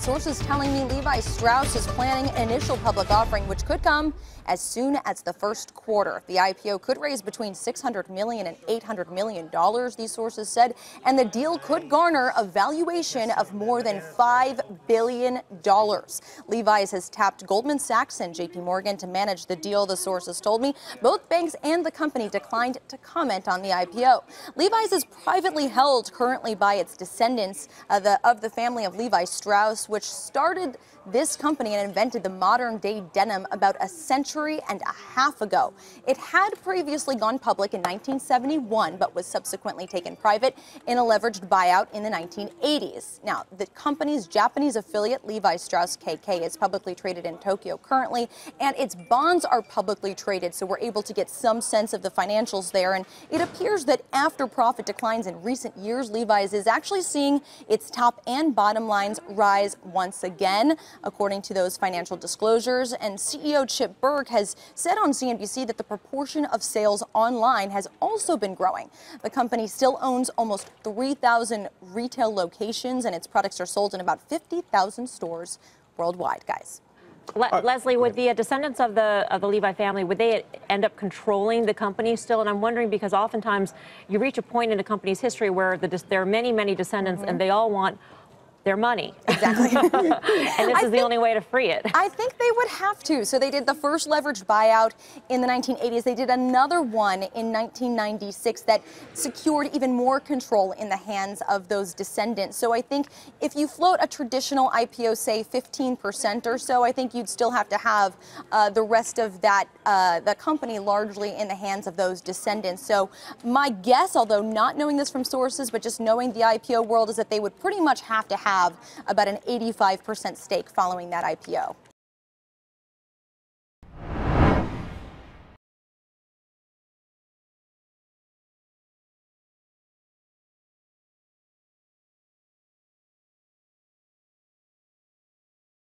Sources telling me Levi Strauss is planning an initial public offering, which could come as soon as the first quarter. The IPO could raise between $600 million and $800 million, these sources said, and the deal could garner a valuation of more than $5 billion. Levi's has tapped Goldman Sachs and JP Morgan to manage the deal, the sources told me. Both banks and the company declined to comment on the IPO. Levi's is privately held currently by its descendants of the family of Levi Strauss, which started this company and invented the modern-day denim about a century and a half ago. It had previously gone public in 1971, but was subsequently taken private in a leveraged buyout in the 1980s. Now, the company's Japanese affiliate, Levi Strauss KK, is publicly traded in Tokyo currently, and its bonds are publicly traded, so we're able to get some sense of the financials there. And it appears that after profit declines in recent years, Levi's is actually seeing its top and bottom lines rise once again, according to those financial disclosures. And CEO Chip Bergh has said on CNBC that the proportion of sales online has also been growing. The company still owns almost 3,000 retail locations, and its products are sold in about 50,000 stores worldwide, guys. Leslie, would the descendants of the Levi family, would they end up controlling the company still? And I'm wondering because oftentimes you reach a point in a company's history where there are many, many descendants and they all want their money. Exactly. And this is the only way to free it. I think they would have to. So they did the first leveraged buyout in the 1980s. They did another one in 1996 that secured even more control in the hands of those descendants. So I think if you float a traditional IPO, say 15% or so, I think you'd still have to have the rest of that, the company largely in the hands of those descendants. So my guess, although not knowing this from sources, but just knowing the IPO world, is that they would pretty much have to have about an 85% stake following that IPO.